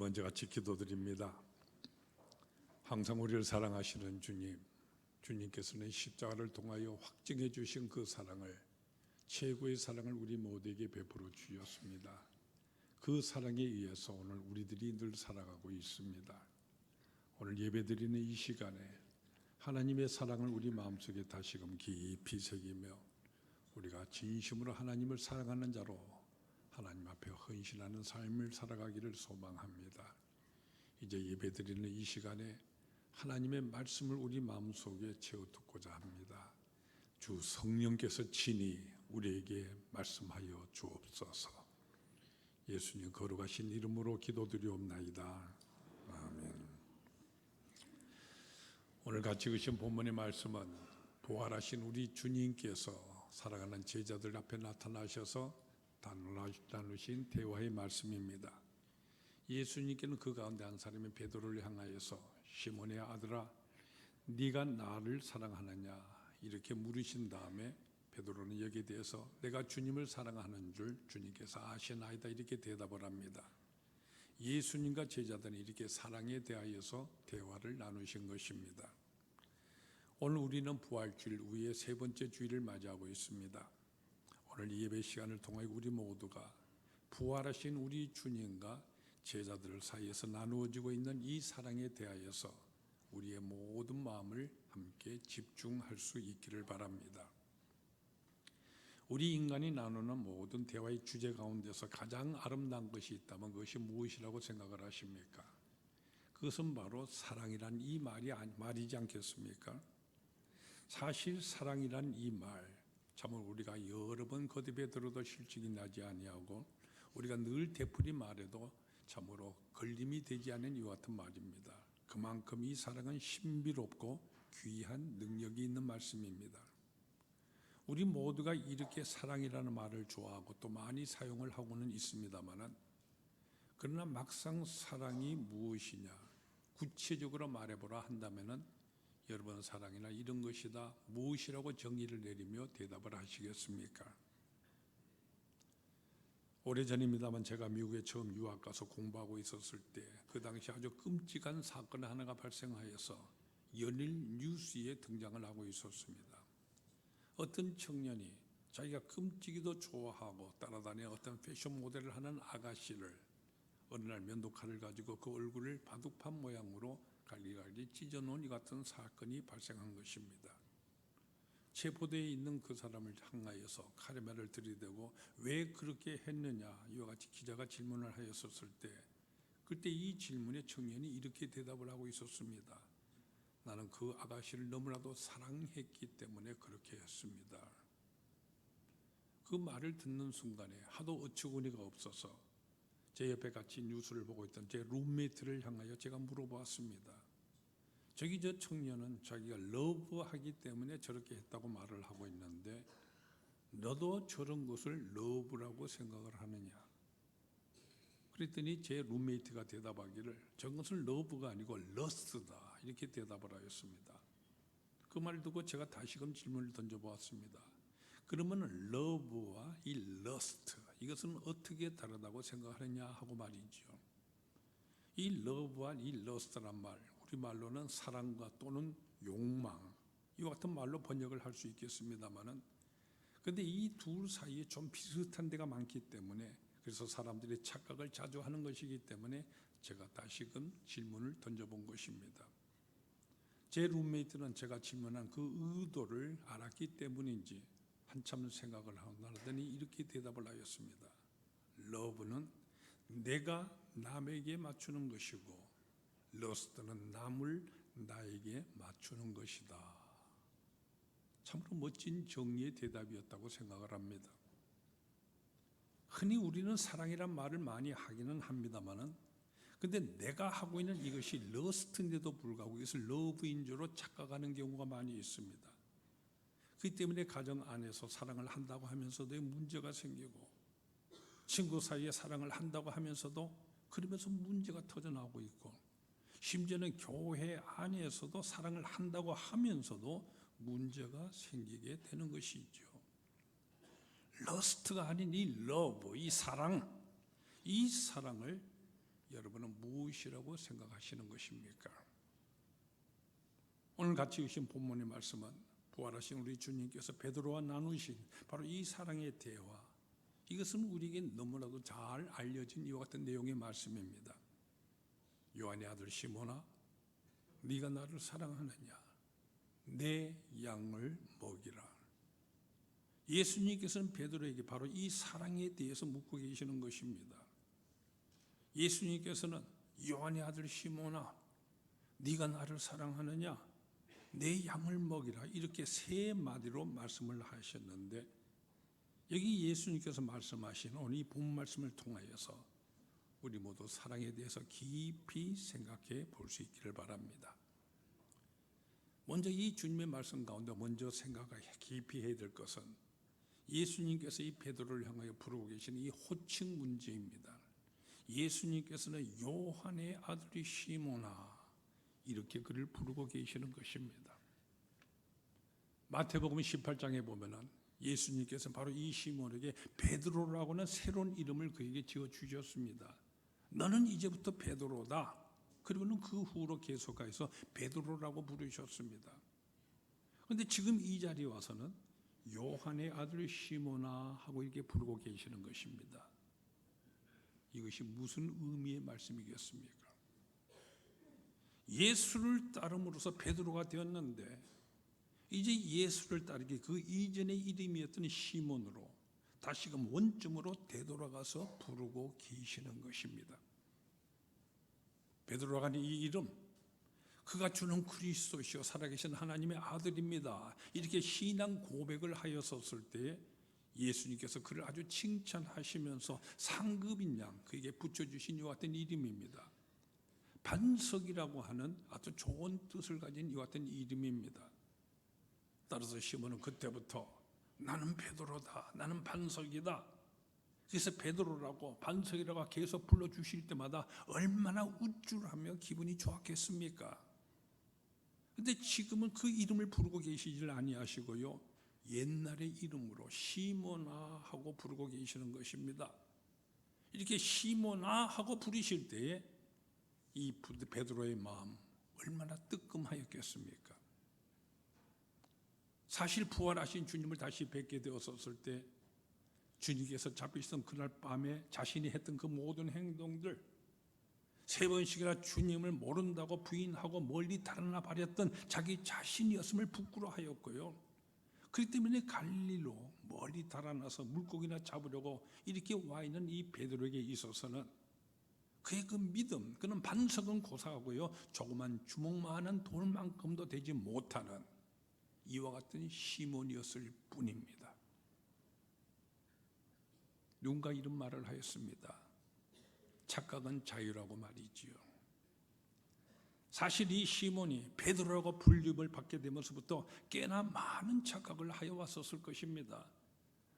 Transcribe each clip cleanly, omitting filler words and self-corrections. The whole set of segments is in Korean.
먼저 같이 기도드립니다. 항상 우리를 사랑하시는 주님, 주님께서는 십자가를 통하여 확증해 주신 그 사랑을, 최고의 사랑을 우리 모두에게 베풀어 주셨습니다. 그 사랑에 의해서 오늘 우리들이 늘 살아가고 있습니다. 오늘 예배드리는 이 시간에 하나님의 사랑을 우리 마음속에 다시금 깊이 새기며 우리가 진심으로 하나님을 사랑하는 자로 하나님 앞에 헌신하는 삶을 살아가기를 소망합니다. 이제 예배드리는 이 시간에 하나님의 말씀을 우리 마음속에 채워듣고자 합니다. 주 성령께서 친히 우리에게 말씀하여 주옵소서. 예수님 거룩하신 이름으로 기도드리옵나이다. 아멘. 오늘 같이 읽으신 본문의 말씀은 부활하신 우리 주님께서 살아가는 제자들 앞에 나타나셔서 나누신 대화의 말씀입니다. 예수님께는 그 가운데 한 사람이 베드로를 향하여서 시몬의 아들아, 네가 나를 사랑하느냐 이렇게 물으신 다음에 베드로는 여기에 대해서 내가 주님을 사랑하는 줄 주님께서 아시나이다 이렇게 대답을 합니다. 예수님과 제자들은 이렇게 사랑에 대하여서 대화를 나누신 것입니다. 오늘 우리는 부활주일 후에 세 번째 주일을 맞이하고 있습니다. 오늘 예배 시간을 통해 우리 모두가 부활하신 우리 주님과 제자들 사이에서 나누어지고 있는 이 사랑에 대하여서 우리의 모든 마음을 함께 집중할 수 있기를 바랍니다. 우리 인간이 나누는 모든 대화의 주제 가운데서 가장 아름다운 것이 있다면 그것이 무엇이라고 생각을 하십니까? 그것은 바로 사랑이란 이 말이지 않겠습니까? 사실 사랑이란 이 말, 참으로 우리가 여러 번 거듭에 들어도 실증이 나지 아니하고 우리가 늘 되풀이 말해도 참으로 걸림이 되지 않는 이와 같은 말입니다. 그만큼 이 사랑은 신비롭고 귀한 능력이 있는 말씀입니다. 우리 모두가 이렇게 사랑이라는 말을 좋아하고 또 많이 사용을 하고는 있습니다만, 그러나 막상 사랑이 무엇이냐 구체적으로 말해보라 한다면 여러분 사랑이나 이런 것이다 무엇이라고 정의를 내리며 대답을 하시겠습니까? 오래전입니다만 제가 미국에 처음 유학 가서 공부하고 있었을 때 그 당시 아주 끔찍한 사건 하나가 발생하여서 연일 뉴스에 등장을 하고 있었습니다. 어떤 청년이 자기가 끔찍이도 좋아하고 따라다니는 어떤 패션 모델을 하는 아가씨를 어느 날 면도칼을 가지고 그 얼굴을 바둑판 모양으로 갈기갈기 찢어놓은 이 같은 사건이 발생한 것입니다. 체포대에 있는 그 사람을 향하여서 카르마를 들이대고 왜 그렇게 했느냐 이와 같이 기자가 질문을 하였었을 때 그때 이 질문에 청년이 이렇게 대답을 하고 있었습니다. 나는 그 아가씨를 너무나도 사랑했기 때문에 그렇게 했습니다. 그 말을 듣는 순간에 하도 어처구니가 없어서 제 옆에 같이 뉴스를 보고 있던 제 룸메이트를 향하여 제가 물어보았습니다. 저기 저 청년은 자기가 러브하기 때문에 저렇게 했다고 말을 하고 있는데 너도 저런 것을 러브라고 생각을 하느냐? 그랬더니 제 룸메이트가 대답하기를 저것은 러브가 아니고 러스트다 이렇게 대답을 하였습니다. 그 말을 듣고 제가 다시금 질문을 던져보았습니다. 그러면 러브와 이 러스트 이것은 어떻게 다르다고 생각하느냐 하고 말이죠. 이 러브와 이 러스트란 말 우리말로는 사랑과 또는 욕망 이와 같은 말로 번역을 할 수 있겠습니다만은 그런데 이 둘 사이에 좀 비슷한 데가 많기 때문에 그래서 사람들이 착각을 자주 하는 것이기 때문에 제가 다시금 질문을 던져본 것입니다. 제 룸메이트는 제가 질문한 그 의도를 알았기 때문인지 한참 생각을 하더니 이렇게 대답을 하였습니다. 러브는 내가 남에게 맞추는 것이고 러스트는 남을 나에게 맞추는 것이다. 참으로 멋진 정리의 대답이었다고 생각을 합니다. 흔히 우리는 사랑이란 말을 많이 하기는 합니다만은 근데 내가 하고 있는 이것이 러스트인데도 불구하고 이것을 러브인 줄로 착각하는 경우가 많이 있습니다. 그렇기 때문에 가정 안에서 사랑을 한다고 하면서도 문제가 생기고 친구 사이에 사랑을 한다고 하면서도 그러면서 문제가 터져나오고 있고 심지어는 교회 안에서도 사랑을 한다고 하면서도 문제가 생기게 되는 것이죠. 러스트가 아닌 이 러브, 이 사랑을 여러분은 무엇이라고 생각하시는 것입니까? 오늘 같이 읽으신 본문의 말씀은 부활하신 우리 주님께서 베드로와 나누신 바로 이 사랑의 대화, 이것은 우리에게 너무나도 잘 알려진 이와 같은 내용의 말씀입니다. 요한의 아들 시몬아, 네가 나를 사랑하느냐? 내 양을 먹이라. 예수님께서는 베드로에게 바로 이 사랑에 대해서 묻고 계시는 것입니다. 예수님께서는 요한의 아들 시몬아, 네가 나를 사랑하느냐? 내 양을 먹이라. 이렇게 세 마디로 말씀을 하셨는데, 여기 예수님께서 말씀하신 오늘 이 본 말씀을 통하여서 우리 모두 사랑에 대해서 깊이 생각해 볼 수 있기를 바랍니다. 먼저 이 주님의 말씀 가운데 먼저 생각해 깊이 해야 될 것은 예수님께서 이 베드로를 향하여 부르고 계시는 이 호칭 문제입니다. 예수님께서는 요한의 아들이 시몬아, 이렇게 그를 부르고 계시는 것입니다. 마태복음 18장에 보면은 예수님께서 바로 이 시몬에게 베드로라고 하는 새로운 이름을 그에게 지어 주셨습니다. 너는 이제부터 베드로다. 그리고는 그 후로 계속해서 베드로라고 부르셨습니다. 그런데 지금 이 자리에 와서는 요한의 아들 시몬아 하고 이렇게 부르고 계시는 것입니다. 이것이 무슨 의미의 말씀이겠습니까? 예수를 따름으로써 베드로가 되었는데 이제 예수를 따르기 그 이전의 이름이었던 시몬으로 다시금 원점으로 되돌아가서 부르고 계시는 것입니다. 베드로가 하는 이 이름, 그가 주는 그리스도시요 살아계신 하나님의 아들입니다. 이렇게 신앙 고백을 하였었을 때 예수님께서 그를 아주 칭찬하시면서 상급인 양 그에게 붙여주신 이와 같은 이름입니다. 반석이라고 하는 아주 좋은 뜻을 가진 이와 같은 이름입니다. 따라서 시몬은 그때부터 나는 베드로다, 나는 반석이다. 그래서 베드로라고 반석이라고 계속 불러주실 때마다 얼마나 우쭐하며 기분이 좋았겠습니까? 그런데 지금은 그 이름을 부르고 계시질 아니하시고요, 옛날의 이름으로 시몬아 하고 부르고 계시는 것입니다. 이렇게 시몬아 하고 부르실 때에 이 베드로의 마음 얼마나 뜨끔하였겠습니까? 사실 부활하신 주님을 다시 뵙게 되었을 때 주님께서 잡히시던 그날 밤에 자신이 했던 그 모든 행동들, 3번씩이나 주님을 모른다고 부인하고 멀리 달아나 버렸던 자기 자신이었음을 부끄러워하였고요, 그렇기 때문에 갈릴리로 멀리 달아나서 물고기나 잡으려고 이렇게 와 있는 이 베드로에게 있어서는 그의 그 믿음, 그는 반석은 고사하고요, 조그만 주먹만한 돌만큼도 되지 못하는 이와 같은 시몬이었을 뿐입니다. 누군가 이런 말을 하였습니다. 착각은 자유라고 말이지요. 사실 이 시몬이 베드로라고 불림을 받게 되면서부터 꽤나 많은 착각을 하여 왔었을 것입니다.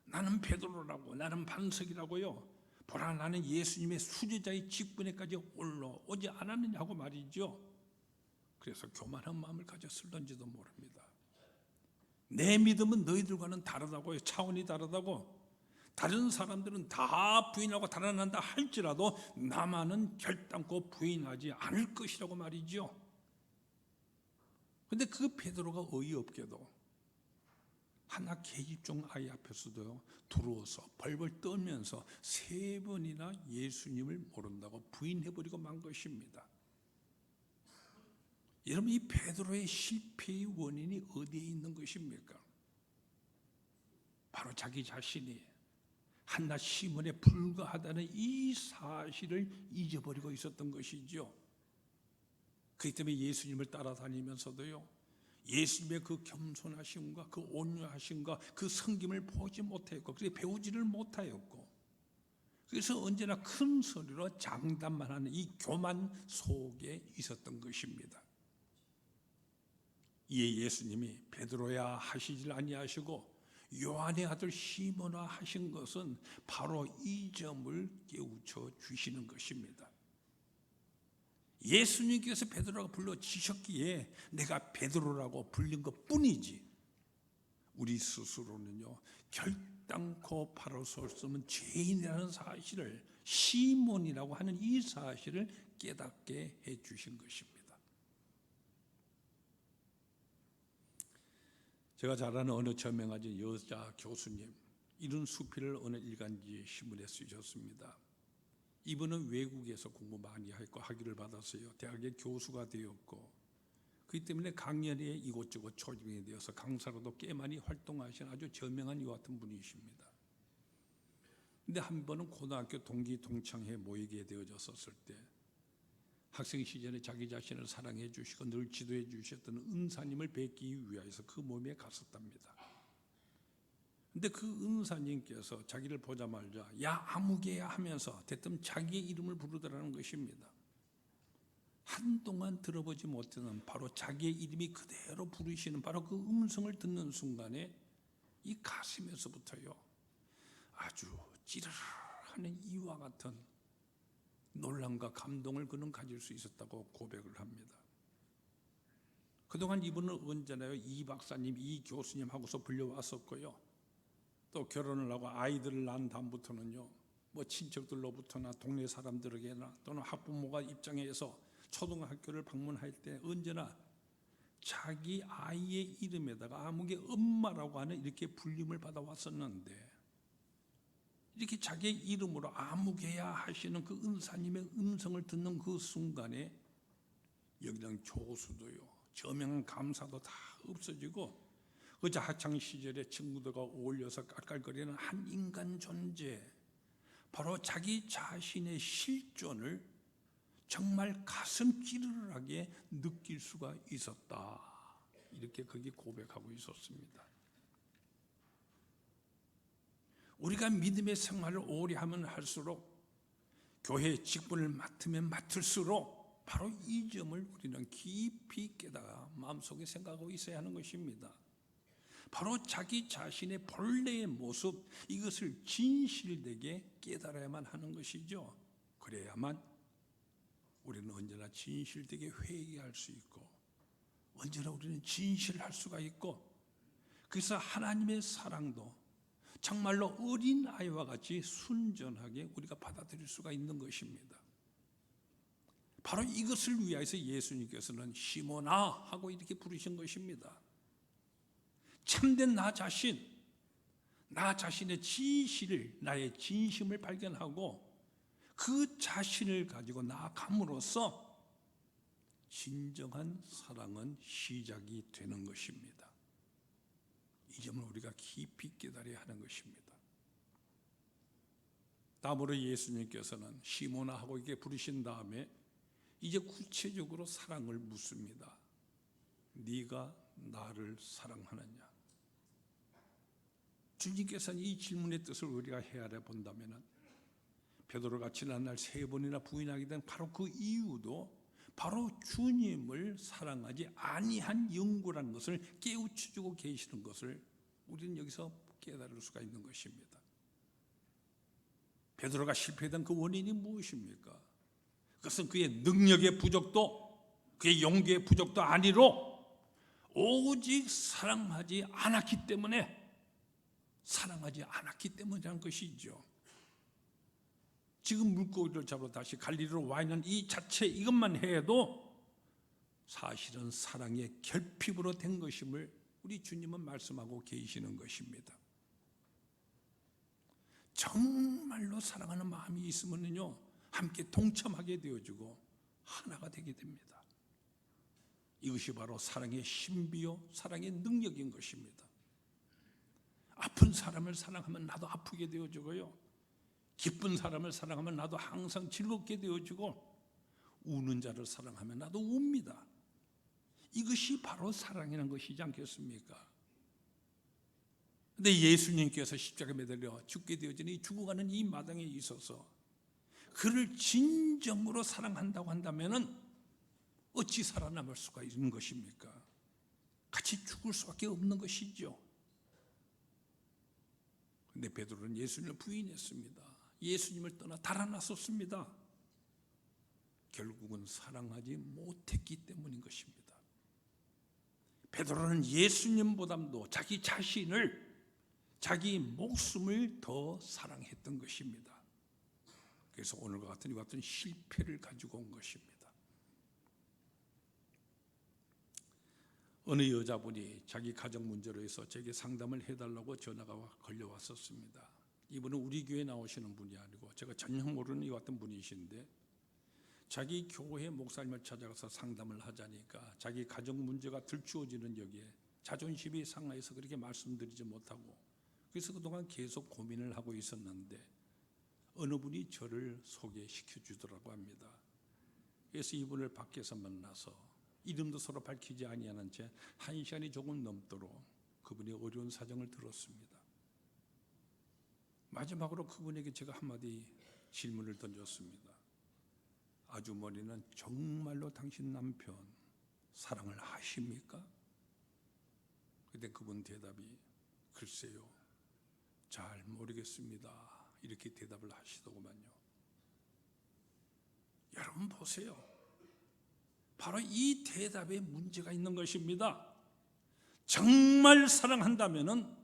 나는 베드로라고, 나는 반석이라고요, 보라 나는 예수님의 수제자의 직분에까지 올라오지 않았느냐고 말이죠. 그래서 교만한 마음을 가졌을런지도 모릅니다. 내 믿음은 너희들과는 다르다고요. 차원이 다르다고. 다른 사람들은 다 부인하고 달아난다 할지라도 나만은 결단코 부인하지 않을 것이라고 말이죠. 그런데 그 베드로가 어이없게도 하나 계집종 아이 앞에서도 들어와서 벌벌 떨면서 3번이나 예수님을 모른다고 부인해버리고 만 것입니다. 여러분, 이 베드로의 실패의 원인이 어디에 있는 것입니까? 바로 자기 자신이 한낱 시몬에 불과하다는 이 사실을 잊어버리고 있었던 것이죠. 그렇기 때문에 예수님을 따라다니면서도요, 예수님의 그 겸손하심과 그 온유하심과 그 섬김을 보지 못하였고, 그래서 배우지를 못하였고, 그래서 언제나 큰 소리로 장담만 하는 이 교만 속에 있었던 것입니다. 이에 예수님이 베드로야 하시질 아니하시고 요한의 아들 시몬아 하신 것은 바로 이 점을 깨우쳐 주시는 것입니다. 예수님께서 베드로라고 불러주셨기에 내가 베드로라고 불린 것 뿐이지, 우리 스스로는요 결단코 바로 설 수 없는 죄인이라는 사실을 시몬이라고 하는 이 사실을 깨닫게 해 주신 것입니다. 제가 잘 아는 어느 저명하신 여자 교수님, 이런 수필을 어느 일간지 신문에 쓰셨습니다. 이분은 외국에서 공부 많이 했고 학위를 받았어요. 대학의 교수가 되었고, 그렇기 때문에 강연에 이곳저곳 초빙이 되어서 강사로도 꽤 많이 활동하신 아주 저명한 이와 같은 분이십니다. 근데 한 번은 고등학교 동기 동창회 모이게 되어졌었을 때 학생 시절에 자기 자신을 사랑해 주시고 늘 지도해 주셨던 은사님을 뵙기 위해서 그 몸에 갔었답니다. 근데 그 은사님께서 자기를 보자마자 야 아무개야 하면서 대뜸 자기의 이름을 부르더라는 것입니다. 한동안 들어보지 못했던 바로 자기의 이름이 그대로 부르시는 바로 그 음성을 듣는 순간에 이 가슴에서부터요 아주 찌르르하는 이와 같은 놀람과 감동을 그는 가질 수 있었다고 고백을 합니다. 그동안 이분은 언제나요 이 박사님, 이 교수님하고서 불려왔었고요. 또 결혼을 하고 아이들을 낳은 다음부터는요 뭐 친척들로부터나 동네 사람들에게나 또는 학부모가 입장해서 초등학교를 방문할 때 언제나 자기 아이의 이름에다가 아무개 엄마라고 하는 이렇게 불림을 받아왔었는데, 이렇게 자기의 이름으로 아무개야 하시는 그 은사님의 음성을 듣는 그 순간에 여기는 교수도요 저명한 감사도 다 없어지고 그저 학창시절에 친구들과 어울려서 깔깔거리는 한 인간 존재, 바로 자기 자신의 실존을 정말 가슴 찌르르하게 느낄 수가 있었다, 이렇게 거기 고백하고 있었습니다. 우리가 믿음의 생활을 오래 하면 할수록, 교회 직분을 맡으면 맡을수록 바로 이 점을 우리는 깊이 깨달아 마음속에 생각하고 있어야 하는 것입니다. 바로 자기 자신의 본래의 모습, 이것을 진실되게 깨달아야만 하는 것이죠. 그래야만 우리는 언제나 진실되게 회개할 수 있고 언제나 우리는 진실할 수가 있고, 그래서 하나님의 사랑도 정말로 어린아이와 같이 순전하게 우리가 받아들일 수가 있는 것입니다. 바로 이것을 위해서 예수님께서는 시몬아 하고 이렇게 부르신 것입니다. 참된 나 자신, 나 자신의 진실을, 나의 진심을 발견하고 그 자신을 가지고 나아감으로써 진정한 사랑은 시작이 되는 것입니다. 이 점을 우리가 깊이 깨달아야 하는 것입니다. 다음으로 예수님께서는 시몬아 하고 이렇게 부르신 다음에 이제 구체적으로 사랑을 묻습니다. 네가 나를 사랑하느냐? 주님께서는 이 질문의 뜻을 우리가 헤아려 본다면 베드로가 지난날 3번이나 부인하게 된 바로 그 이유도 바로 주님을 사랑하지 아니한 영구라는 것을 깨우쳐주고 계시는 것을 우리는 여기서 깨달을 수가 있는 것입니다. 베드로가 실패했던 그 원인이 무엇입니까? 그것은 그의 능력의 부족도 그의 용기의 부족도 아니로 오직 사랑하지 않았기 때문이라는 것이죠. 지금 물고기를 잡으러 다시 갈릴리로 와 있는 이 자체, 이것만 해도 사실은 사랑의 결핍으로 된 것임을 우리 주님은 말씀하고 계시는 것입니다. 정말로 사랑하는 마음이 있으면요 함께 동참하게 되어지고 하나가 되게 됩니다. 이것이 바로 사랑의 신비요 사랑의 능력인 것입니다. 아픈 사람을 사랑하면 나도 아프게 되어지고요, 기쁜 사람을 사랑하면 나도 항상 즐겁게 되어지고, 우는 자를 사랑하면 나도 웁니다. 이것이 바로 사랑이라는 것이지 않겠습니까? 근데 예수님께서 십자가에 매달려 죽게 되어지는 이 죽어가는 이 마당에 있어서 그를 진정으로 사랑한다고 한다면 어찌 살아남을 수가 있는 것입니까? 같이 죽을 수밖에 없는 것이죠. 근데 베드로는 예수님을 부인했습니다. 예수님을 떠나 달아났었습니다. 결국은 사랑하지 못했기 때문인 것입니다. 베드로는 예수님보다도 자기 자신을, 자기 목숨을 더 사랑했던 것입니다. 그래서 오늘과 같은 이와 같은 실패를 가지고 온 것입니다. 어느 여자분이 자기 가정 문제로 해서 제게 상담을 해달라고 전화가 걸려왔었습니다. 이분은 우리 교회에 나오시는 분이 아니고 제가 전혀 모르는 이와 같은 분이신데 자기 교회 목사님을 찾아가서 상담을 하자니까 자기 가정 문제가 들추어지는 여기에 자존심이 상해서 그렇게 말씀드리지 못하고, 그래서 그동안 계속 고민을 하고 있었는데 어느 분이 저를 소개시켜 주더라고 합니다. 그래서 이분을 밖에서 만나서 이름도 서로 밝히지 아니하는 채 1시간이 조금 넘도록 그분의 어려운 사정을 들었습니다. 마지막으로 그분에게 제가 한마디 질문을 던졌습니다. 아주머니는 정말로 당신 남편 사랑을 하십니까? 그때 그분 대답이 글쎄요, 잘 모르겠습니다, 이렇게 대답을 하시더구만요. 여러분 보세요. 바로 이 대답에 문제가 있는 것입니다. 정말 사랑한다면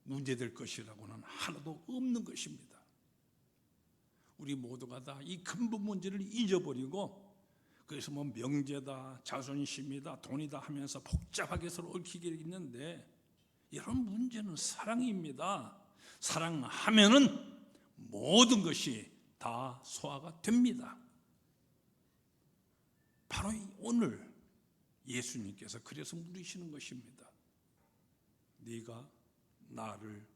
문제될 것이라고는 하나도 없는 것입니다. 우리 모두가 다 이 근본 문제를 잊어버리고 그래서 뭐 명제다, 자존심이다, 돈이다 하면서 복잡하게 서로 얽히게 있는데, 여러분 문제는 사랑입니다. 사랑하면은 모든 것이 다 소화가 됩니다. 바로 오늘 예수님께서 그래서 물으시는 것입니다. 네가 나를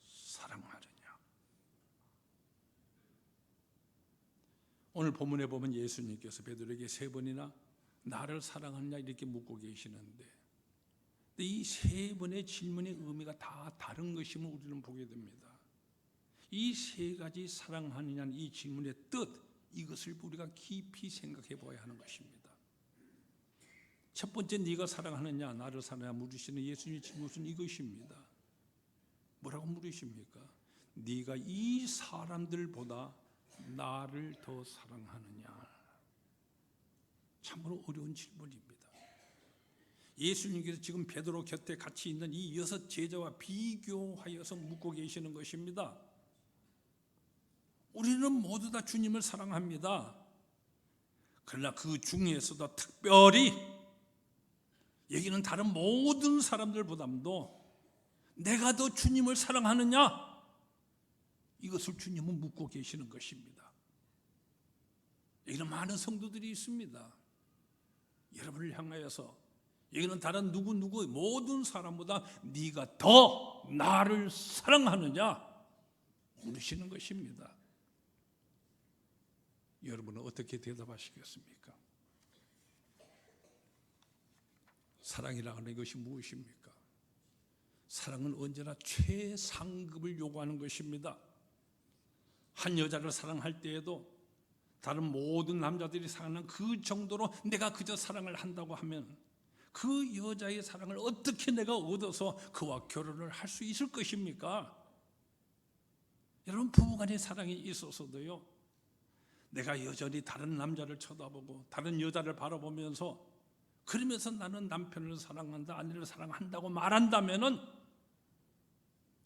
사랑하느냐? 오늘 본문에 보면 예수님께서 베드로에게 3번이나 나를 사랑하느냐 이렇게 묻고 계시는데, 이 3번의 질문의 의미가 다 다른 것임을 우리는 보게 됩니다. 이 3가지 사랑하느냐는 이 질문의 뜻, 이것을 우리가 깊이 생각해 보아야 하는 것입니다. 첫 번째, 네가 사랑하느냐, 나를 사랑하느냐 물으시는 예수님의 질문은 이것입니다. 뭐라고 물으십니까? 네가 이 사람들보다 나를 더 사랑하느냐? 참으로 어려운 질문입니다. 예수님께서 지금 베드로 곁에 같이 있는 이 6 제자와 비교하여서 묻고 계시는 것입니다. 우리는 모두 다 주님을 사랑합니다. 그러나 그 중에서도 특별히 여기는 다른 모든 사람들보다도 내가 더 주님을 사랑하느냐? 이것을 주님은 묻고 계시는 것입니다. 여기는 많은 성도들이 있습니다. 여러분을 향하여서 여기는 다른 누구 모든 사람보다 네가 더 나를 사랑하느냐 물으시는 것입니다. 여러분은 어떻게 대답하시겠습니까? 사랑이라고 하는 것이 무엇입니까? 사랑은 언제나 최상급을 요구하는 것입니다. 한 여자를 사랑할 때에도 다른 모든 남자들이 사랑하는 그 정도로 내가 그저 사랑을 한다고 하면 그 여자의 사랑을 어떻게 내가 얻어서 그와 결혼을 할 수 있을 것입니까? 여러분, 부부간의 사랑이 있어서도요, 내가 여전히 다른 남자를 쳐다보고 다른 여자를 바라보면서 그러면서 나는 남편을 사랑한다, 아내를 사랑한다고 말한다면은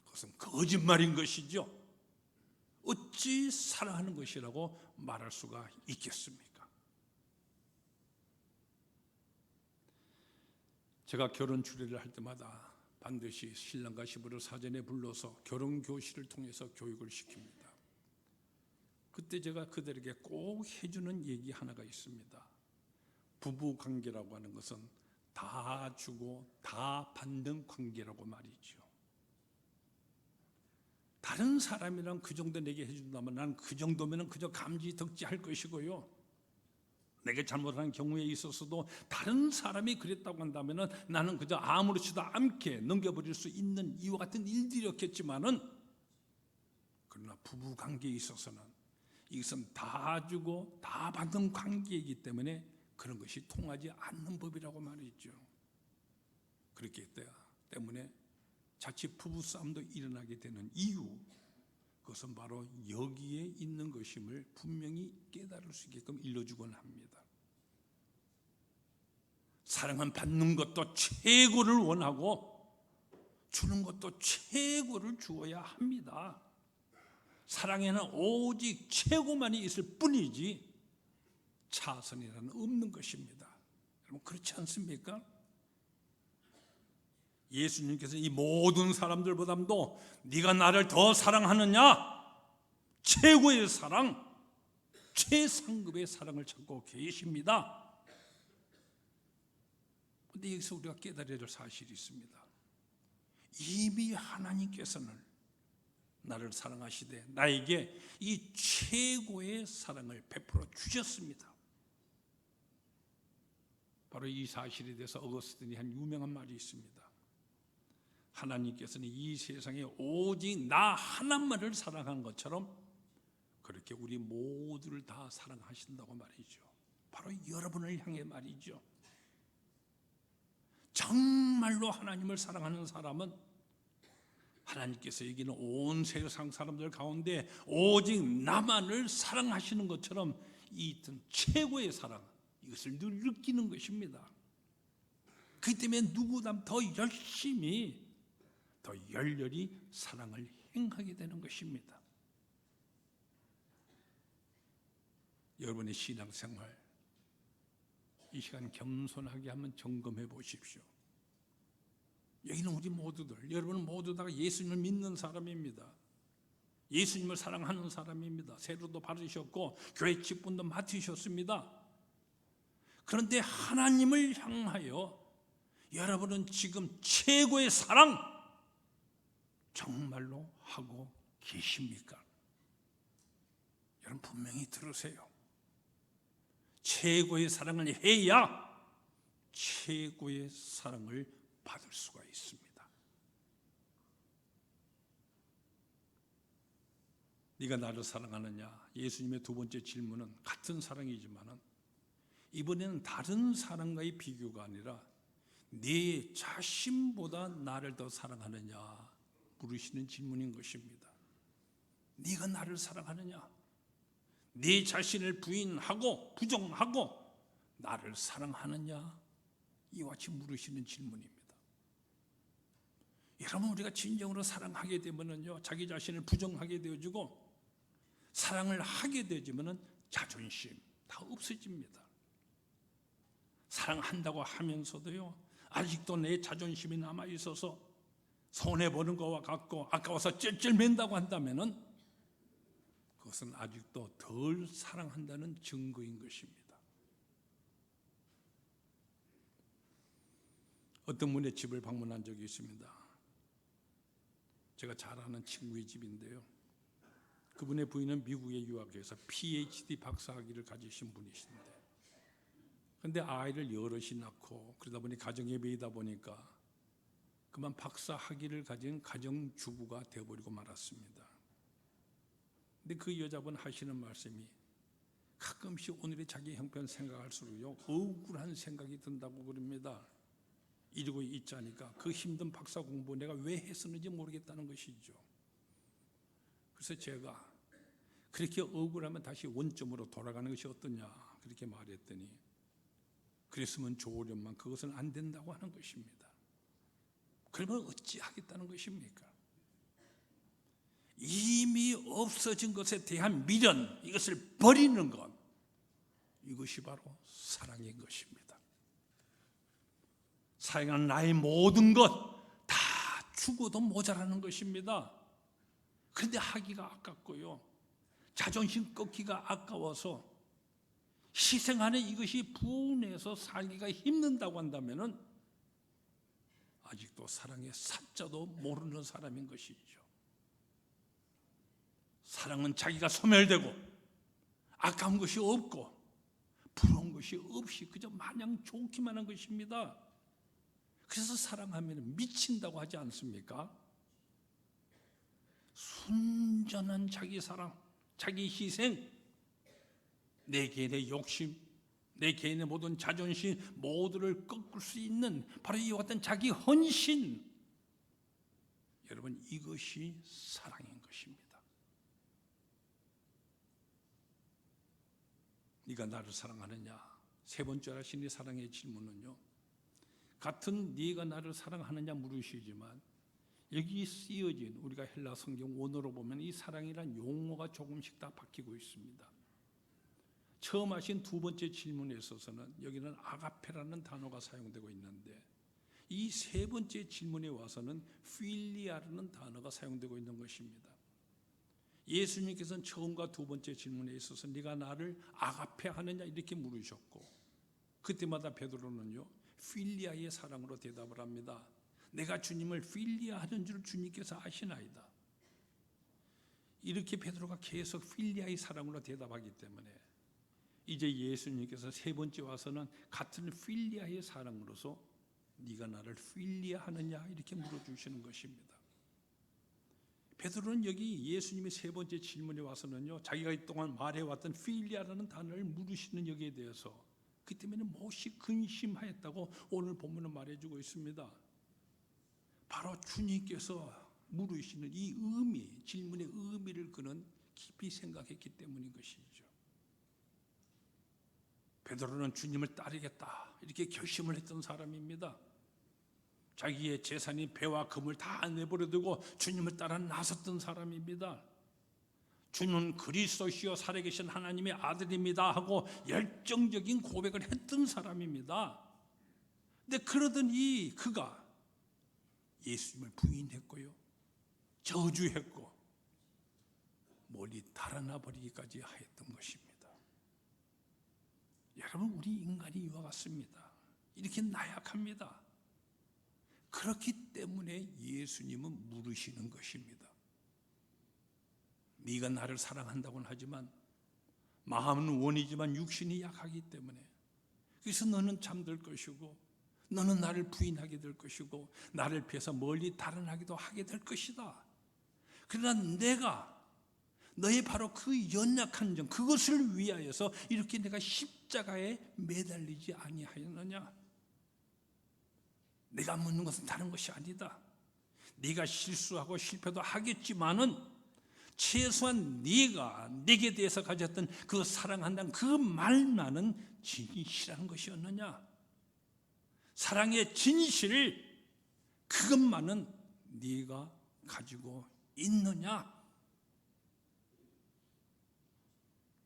그것은 거짓말인 것이죠. 어찌 사랑하는 것이라고 말할 수가 있겠습니까? 제가 결혼 주례를 할 때마다 반드시 신랑과 시부를 사전에 불러서 결혼 교실을 통해서 교육을 시킵니다. 그때 제가 그들에게 꼭 해주는 얘기 하나가 있습니다. 부부 관계라고 하는 것은 다 주고 다 받는 관계라고 말이죠. 다른 사람이랑 그 정도 내게 해준다면 난 그 정도면 그저 감지 덕지할 것이고요, 내게 잘못한 경우에 있어서도 다른 사람이 그랬다고 한다면 나는 그저 아무렇지도 않게 넘겨버릴 수 있는 이와 같은 일들이었겠지만은, 그러나 부부 관계에 있어서는 이것은 다 주고 다 받는 관계이기 때문에 그런 것이 통하지 않는 법이라고 말이죠. 그렇기 때문에 자칫 부부싸움도 일어나게 되는 이유, 그것은 바로 여기에 있는 것임을 분명히 깨달을 수 있게끔 일러주곤 합니다. 사랑은 받는 것도 최고를 원하고 주는 것도 최고를 주어야 합니다. 사랑에는 오직 최고만이 있을 뿐이지 차선이라는 없는 것입니다. 여러분 그렇지 않습니까? 예수님께서 이 모든 사람들보다도 네가 나를 더 사랑하느냐? 최고의 사랑, 최상급의 사랑을 찾고 계십니다. 그런데 여기서 우리가 깨달아야 될 사실이 있습니다. 이미 하나님께서는 나를 사랑하시되 나에게 이 최고의 사랑을 베풀어 주셨습니다. 바로 이 사실에 대해서 어거스틴이 한 유명한 말이 있습니다. 하나님께서는 이 세상에 오직 나 하나만을 사랑한 것처럼 그렇게 우리 모두를 다 사랑하신다고 말이죠. 바로 여러분을 향해 말이죠. 정말로 하나님을 사랑하는 사람은 하나님께서 여기는 온 세상 사람들 가운데 오직 나만을 사랑하시는 것처럼 이 최고의 사랑, 이것을 늘 느끼는 것입니다. 그렇기 때문에 누구보다 더 열심히 더 열렬히 사랑을 행하게 되는 것입니다. 여러분의 신앙생활 이 시간 겸손하게 한번 점검해 보십시오. 여기는 우리 모두들, 여러분은 모두 다 예수님을 믿는 사람입니다. 예수님을 사랑하는 사람입니다. 세로도 받으셨고 교회 직분도 맡으셨습니다. 그런데 하나님을 향하여 여러분은 지금 최고의 사랑 정말로 하고 계십니까? 여러분 분명히 들으세요. 최고의 사랑을 해야 최고의 사랑을 받을 수가 있습니다. 네가 나를 사랑하느냐? 예수님의 두 번째 질문은 같은 사랑이지만 이번에는 다른 사랑과의 비교가 아니라 네 자신보다 나를 더 사랑하느냐 물으시는 질문인 것입니다. 네가 나를 사랑하느냐? 네 자신을 부인하고 부정하고 나를 사랑하느냐? 이와 같이 물으시는 질문입니다. 여러분 우리가 진정으로 사랑하게 되면은요 자기 자신을 부정하게 되어지고 사랑을 하게 되어지면은 자존심 다 없어집니다. 사랑한다고 하면서도요 아직도 내 자존심이 남아 있어서 손해 보는 것과 같고 아까워서 쩔쩔맨다고 한다면은 그것은 아직도 덜 사랑한다는 증거인 것입니다. 어떤 분의 집을 방문한 적이 있습니다. 제가 잘 아는 친구의 집인데요. 그분의 부인은 미국에 유학해서 PhD 박사학위를 가지신 분이신데 그런데 아이를 여럿이 낳고 그러다 보니 가정에 매이다 보니까 그만 박사학위를 가진 가정주부가 되어버리고 말았습니다. 근데 그 여자분 하시는 말씀이 가끔씩 오늘의 자기 형편 생각할수록요 억울한 생각이 든다고 그럽니다. 이러고 있자니까 그 힘든 박사 공부 내가 왜 했었는지 모르겠다는 것이죠. 그래서 제가 그렇게 억울하면 다시 원점으로 돌아가는 것이 어떠냐 그렇게 말했더니 그랬으면 좋으련만 그것은 안 된다고 하는 것입니다. 그러면 어찌하겠다는 것입니까? 이미 없어진 것에 대한 미련, 이것을 버리는 것, 이것이 바로 사랑인 것입니다. 사랑하는 나의 모든 것 다 죽어도 모자라는 것입니다. 그런데 하기가 아깝고요 자존심 꺾기가 아까워서 희생하는 이것이 분해서 살기가 힘든다고 한다면 아직도 사랑의 사자도 모르는 사람인 것이죠. 사랑은 자기가 소멸되고 아까운 것이 없고 부러운 것이 없이 그저 마냥 좋기만 한 것입니다. 그래서 사랑하면 미친다고 하지 않습니까? 순전한 자기 사랑, 자기 희생, 내 개인의 욕심, 내 개인의 모든 자존심 모두를 꺾을 수 있는 바로 이와 같은 자기 헌신, 여러분 이것이 사랑인 것입니다. 네가 나를 사랑하느냐? 세 번째 하신 이 사랑의 질문은요 같은 네가 나를 사랑하느냐 물으시지만 여기 쓰여진 우리가 헬라 성경 원어로 보면 이 사랑이란 용어가 조금씩 다 바뀌고 있습니다. 처음 하신 두 번째 질문에 있어서는 여기는 아가페라는 단어가 사용되고 있는데 이 세 번째 질문에 와서는 필리아라는 단어가 사용되고 있는 것입니다. 예수님께서는 처음과 두 번째 질문에 있어서 네가 나를 아가페 하느냐 이렇게 물으셨고 그때마다 베드로는요 필리아의 사랑으로 대답을 합니다. 내가 주님을 필리아 하는 줄 주님께서 아시나이다. 이렇게 베드로가 계속 필리아의 사랑으로 대답하기 때문에 이제 예수님께서 세 번째 와서는 같은 필리아의 사랑으로서 네가 나를 필리아 하느냐 이렇게 물어주시는 것입니다. 베드로는 여기 예수님의 세 번째 질문에 와서는요 자기가 그동안 말해왔던 필리아라는 단어를 물으시는 여기에 대해서 그 때문에 몹시 근심하였다고 오늘 본문은 말해주고 있습니다. 바로 주님께서 물으시는 이 의미, 질문의 의미를 그는 깊이 생각했기 때문인 것이죠. 베드로는 주님을 따르겠다 이렇게 결심을 했던 사람입니다. 자기의 재산인 배와 금을 다 내버려두고 주님을 따라 나섰던 사람입니다. 주는 그리스도시요 살아계신 하나님의 아들입니다 하고 열정적인 고백을 했던 사람입니다. 근데 그러던 그가 예수님을 부인했고요 저주했고 멀리 달아나 버리기까지 하였던 것입니다. 여러분 우리 인간이 이와 같습니다. 이렇게 나약합니다. 그렇기 때문에 예수님은 물으시는 것입니다. 네가 나를 사랑한다고는 하지만 마음은 원이지만 육신이 약하기 때문에 그래서 너는 잠들 것이고 너는 나를 부인하게 될 것이고 나를 피해서 멀리 달아나기도 하게 될 것이다. 그러나 내가 너의 바로 그 연약한 점 그것을 위하여서 이렇게 내가 십자가에 매달리지 아니하였느냐. 내가 묻는 것은 다른 것이 아니다. 네가 실수하고 실패도 하겠지만은 최소한 네가 내게 대해서 가졌던 그 사랑한다는 그 말만은 진실한 것이었느냐. 사랑의 진실 그것만은 네가 가지고 있느냐.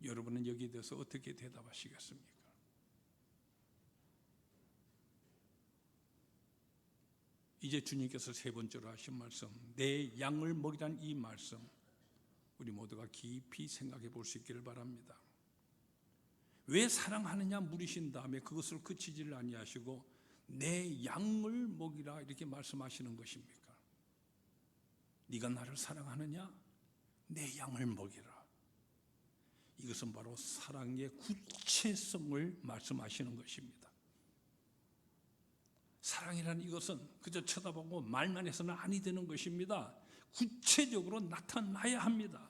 여러분은 여기에 대해서 어떻게 대답하시겠습니까? 이제 주님께서 세 번째로 하신 말씀, 내 양을 먹이라는 이 말씀 우리 모두가 깊이 생각해 볼 수 있기를 바랍니다. 왜 사랑하느냐 물으신 다음에 그것을 그치지를 아니하시고 내 양을 먹이라 이렇게 말씀하시는 것입니까? 네가 나를 사랑하느냐? 내 양을 먹이라. 이것은 바로 사랑의 구체성을 말씀하시는 것입니다. 사랑이라는 이것은 그저 쳐다보고 말만 해서는 아니 되는 것입니다. 구체적으로 나타나야 합니다.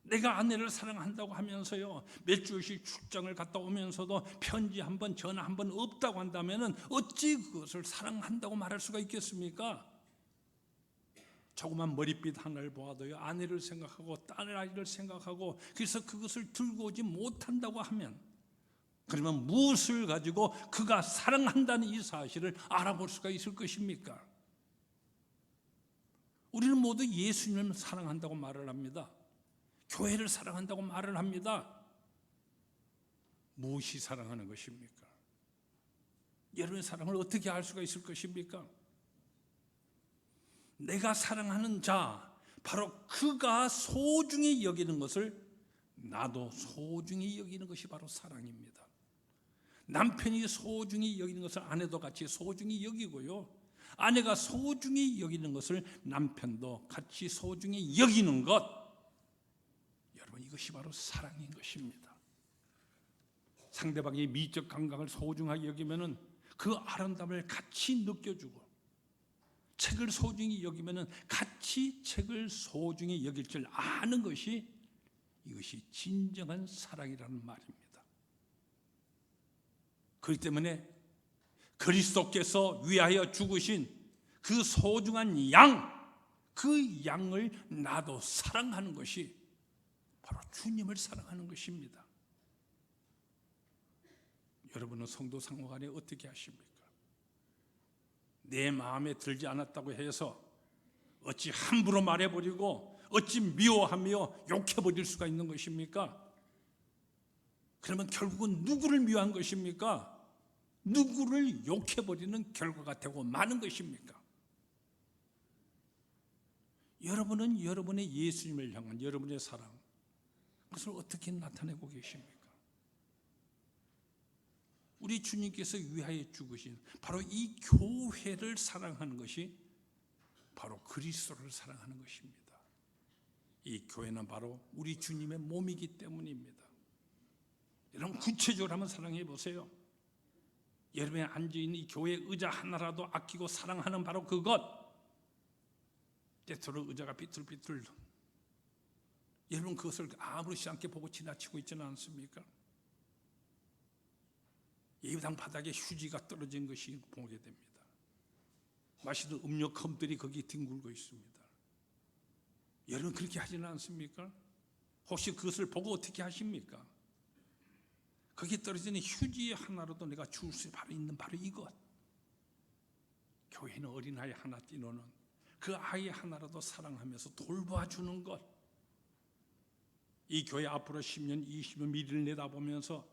내가 아내를 사랑한다고 하면서요 몇 주씩 출장을 갔다 오면서도 편지 한 번 전화 한 번 없다고 한다면 어찌 그것을 사랑한다고 말할 수가 있겠습니까? 조그만 머릿빛 하나를 보아도요 아내를 생각하고 딸 아이를 생각하고 그래서 그것을 들고 오지 못한다고 하면 그러면 무엇을 가지고 그가 사랑한다는 이 사실을 알아볼 수가 있을 것입니까? 우리는 모두 예수님을 사랑한다고 말을 합니다. 교회를 사랑한다고 말을 합니다. 무엇이 사랑하는 것입니까? 여러분의 사랑을 어떻게 알 수가 있을 것입니까? 내가 사랑하는 자, 바로 그가 소중히 여기는 것을 나도 소중히 여기는 것이 바로 사랑입니다. 남편이 소중히 여기는 것을 아내도 같이 소중히 여기고요, 아내가 소중히 여기는 것을 남편도 같이 소중히 여기는 것, 여러분 이것이 바로 사랑인 것입니다. 상대방의 미적 감각을 소중하게 여기면은 그 아름다움을 같이 느껴주고, 책을 소중히 여기면은 같이 책을 소중히 여길 줄 아는 것이 이것이 진정한 사랑이라는 말입니다. 그렇기 때문에 그리스도께서 위하여 죽으신 그 소중한 양, 그 양을 나도 사랑하는 것이 바로 주님을 사랑하는 것입니다. 여러분은 성도 상호간에 어떻게 하십니까? 내 마음에 들지 않았다고 해서 어찌 함부로 말해버리고 어찌 미워하며 욕해버릴 수가 있는 것입니까? 그러면 결국은 누구를 미워한 것입니까? 누구를 욕해버리는 결과가 되고 마는 것입니까? 여러분은 여러분의 예수님을 향한 여러분의 사랑, 그것을 어떻게 나타내고 계십니까? 우리 주님께서 위하여 죽으신 바로 이 교회를 사랑하는 것이 바로 그리스도를 사랑하는 것입니다. 이 교회는 바로 우리 주님의 몸이기 때문입니다. 여러분 구체적으로 한번 사랑해 보세요. 여러분이 앉아있는 이 교회 의자 하나라도 아끼고 사랑하는 바로 그것. 때때로 의자가 비틀비틀, 여러분 그것을 아무렇지 않게 보고 지나치고 있지는 않습니까? 예배당 바닥에 휴지가 떨어진 것이 보게 됩니다. 마시는 음료 컵들이 거기 뒹굴고 있습니다. 여러분 그렇게 하지는 않습니까? 혹시 그것을 보고 어떻게 하십니까? 거기 떨어지는 휴지 하나로도 내가 줄 수 있는 바로 이것. 교회는 어린아이 하나 띄우는 그 아이 하나라도 사랑하면서 돌봐주는 것. 이 교회 앞으로 10년, 20년 미래를 내다보면서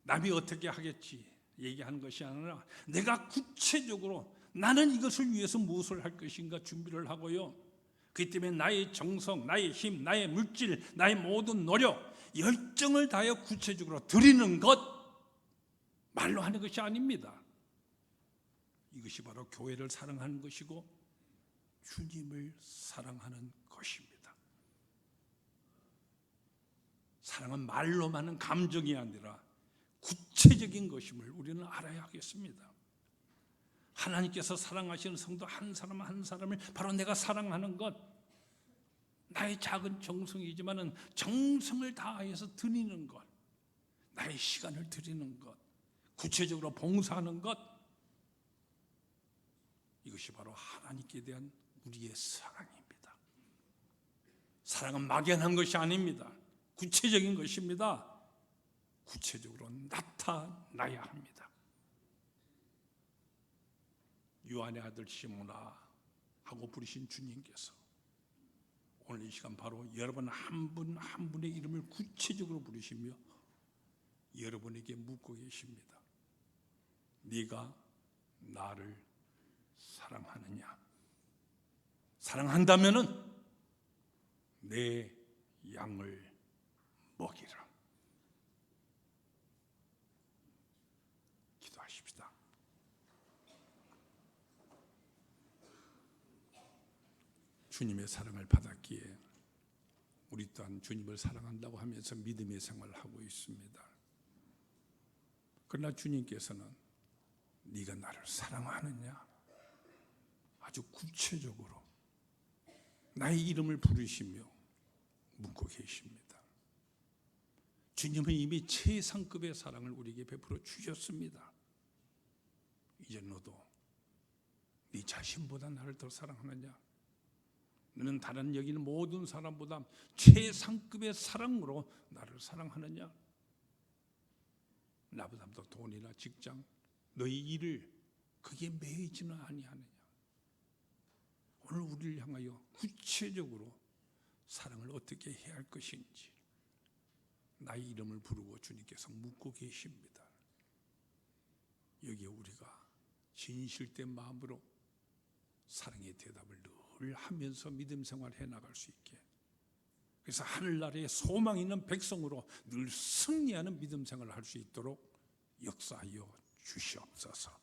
남이 어떻게 하겠지 얘기하는 것이 아니라 내가 구체적으로 나는 이것을 위해서 무엇을 할 것인가 준비를 하고요. 그렇기 때문에 나의 정성, 나의 힘, 나의 물질, 나의 모든 노력, 열정을 다하여 구체적으로 드리는 것, 말로 하는 것이 아닙니다. 이것이 바로 교회를 사랑하는 것이고 주님을 사랑하는 것입니다. 사랑은 말로만 하는 감정이 아니라 구체적인 것임을 우리는 알아야 하겠습니다. 하나님께서 사랑하시는 성도 한 사람 한 사람을 바로 내가 사랑하는 것, 나의 작은 정성이지만은 정성을 다해서 드리는 것, 나의 시간을 드리는 것, 구체적으로 봉사하는 것, 이것이 바로 하나님께 대한 우리의 사랑입니다. 사랑은 막연한 것이 아닙니다. 구체적인 것입니다. 구체적으로 나타나야 합니다. 요한의 아들 시몬아 하고 부르신 주님께서 오늘 이 시간 바로 여러분 한 분 한 분의 이름을 구체적으로 부르시며 여러분에게 묻고 계십니다. 네가 나를 사랑하느냐? 사랑한다면은 내 양을 먹이라. 기도하십시다. 주님의 사랑을 받았기에 우리 또한 주님을 사랑한다고 하면서 믿음의 생활을 하고 있습니다. 그러나 주님께서는 네가 나를 사랑하느냐? 아주 구체적으로 나의 이름을 부르시며 묻고 계십니다. 주님은 이미 최상급의 사랑을 우리에게 베풀어 주셨습니다. 이제 너도 네 자신보다 나를 더 사랑하느냐? 너는 다른 여기는 모든 사람보다 최상급의 사랑으로 나를 사랑하느냐? 나보다 더 돈이나 직장, 너희 일을 그게 매이지는 아니하느냐? 오늘 우리를 향하여 구체적으로 사랑을 어떻게 해야 할 것인지 나의 이름을 부르고 주님께서 묻고 계십니다. 여기에 우리가 진실된 마음으로 사랑의 대답을 늘 하면서 믿음 생활해 나갈 수 있게, 그래서 하늘나라에 소망 있는 백성으로 늘 승리하는 믿음 생활을 할 수 있도록 역사하여 주시옵소서.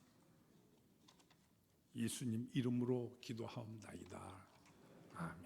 예수님 이름으로 기도하옵나이다. 아멘.